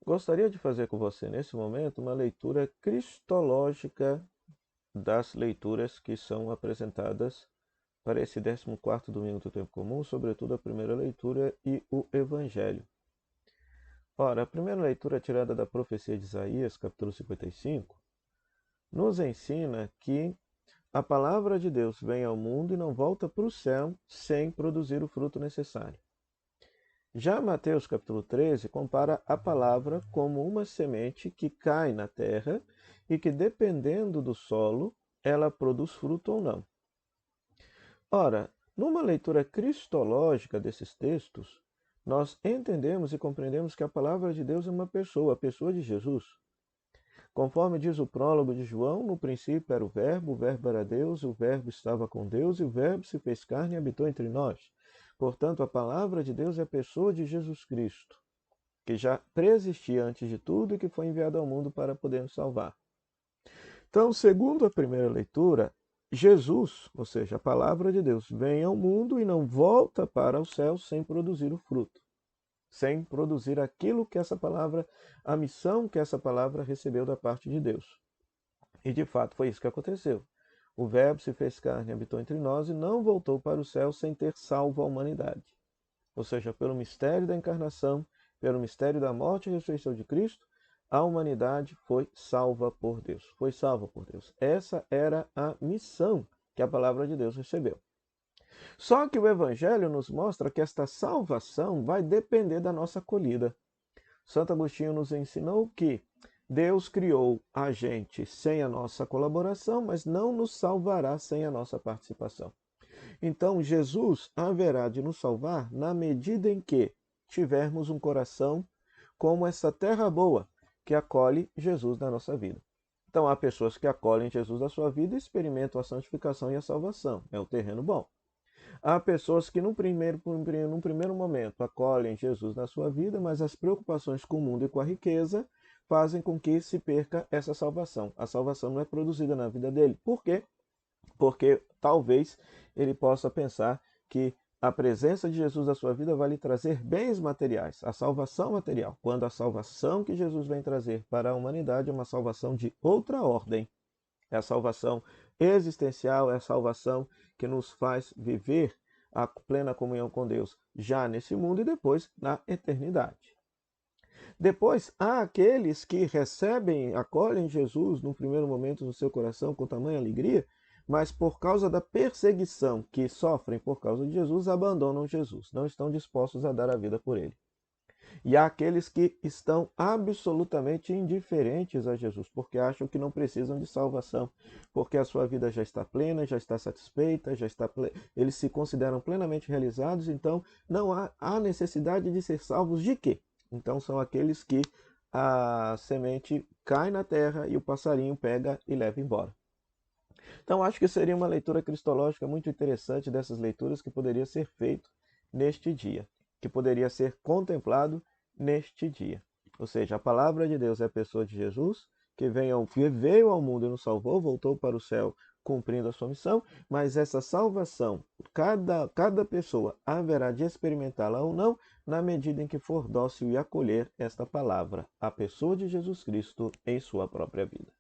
Gostaria de fazer com você, nesse momento, uma leitura cristológica das leituras que são apresentadas para esse 14º domingo do tempo comum, sobretudo a primeira leitura e o Evangelho. Ora, a primeira leitura tirada da profecia de Isaías, capítulo 55, nos ensina que a palavra de Deus vem ao mundo e não volta para o céu sem produzir o fruto necessário. Já Mateus capítulo 13 compara a palavra como uma semente que cai na terra e que, dependendo do solo, ela produz fruto ou não. Ora, numa leitura cristológica desses textos, nós entendemos e compreendemos que a palavra de Deus é uma pessoa, a pessoa de Jesus. Conforme diz o prólogo de João, no princípio era o Verbo era Deus, o Verbo estava com Deus e o Verbo se fez carne e habitou entre nós. Portanto, a palavra de Deus é a pessoa de Jesus Cristo, que já preexistia antes de tudo e que foi enviado ao mundo para poder nos salvar. Então, segundo a primeira leitura, Jesus, ou seja, a palavra de Deus, vem ao mundo e não volta para o céu sem produzir o fruto, sem produzir aquilo que essa palavra, a missão que essa palavra recebeu da parte de Deus. E de fato foi isso que aconteceu. O Verbo se fez carne e habitou entre nós e não voltou para o céu sem ter salvo a humanidade. Ou seja, pelo mistério da encarnação, pelo mistério da morte e ressurreição de Cristo, a humanidade foi salva por Deus. Foi salva por Deus. Essa era a missão que a palavra de Deus recebeu. Só que o Evangelho nos mostra que esta salvação vai depender da nossa acolhida. Santo Agostinho nos ensinou que Deus criou a gente sem a nossa colaboração, mas não nos salvará sem a nossa participação. Então, Jesus haverá de nos salvar na medida em que tivermos um coração como essa terra boa que acolhe Jesus na nossa vida. Então, há pessoas que acolhem Jesus na sua vida e experimentam a santificação e a salvação. É o terreno bom. Há pessoas que, num primeiro momento, acolhem Jesus na sua vida, mas as preocupações com o mundo e com a riqueza fazem com que se perca essa salvação. A salvação não é produzida na vida dele. Por quê? Porque talvez ele possa pensar que a presença de Jesus na sua vida vai lhe trazer bens materiais, a salvação material, quando a salvação que Jesus vem trazer para a humanidade é uma salvação de outra ordem. É a salvação existencial, é a salvação que nos faz viver a plena comunhão com Deus já nesse mundo e depois na eternidade. Depois, há aqueles que recebem, acolhem Jesus no primeiro momento no seu coração com tamanha alegria, mas por causa da perseguição que sofrem por causa de Jesus, abandonam Jesus, não estão dispostos a dar a vida por ele. E há aqueles que estão absolutamente indiferentes a Jesus, porque acham que não precisam de salvação, porque a sua vida já está plena, já está satisfeita, eles se consideram plenamente realizados, então não há necessidade de ser salvos de quê? Então são aqueles que a semente cai na terra e o passarinho pega e leva embora. Então acho que seria uma leitura cristológica muito interessante dessas leituras que poderia ser feito neste dia, que poderia ser contemplado neste dia. Ou seja, a palavra de Deus é a pessoa de Jesus, que veio ao mundo e nos salvou, voltou para o céu cumprindo a sua missão, mas essa salvação, cada pessoa haverá de experimentá-la ou não, na medida em que for dócil e acolher esta palavra, a pessoa de Jesus Cristo em sua própria vida.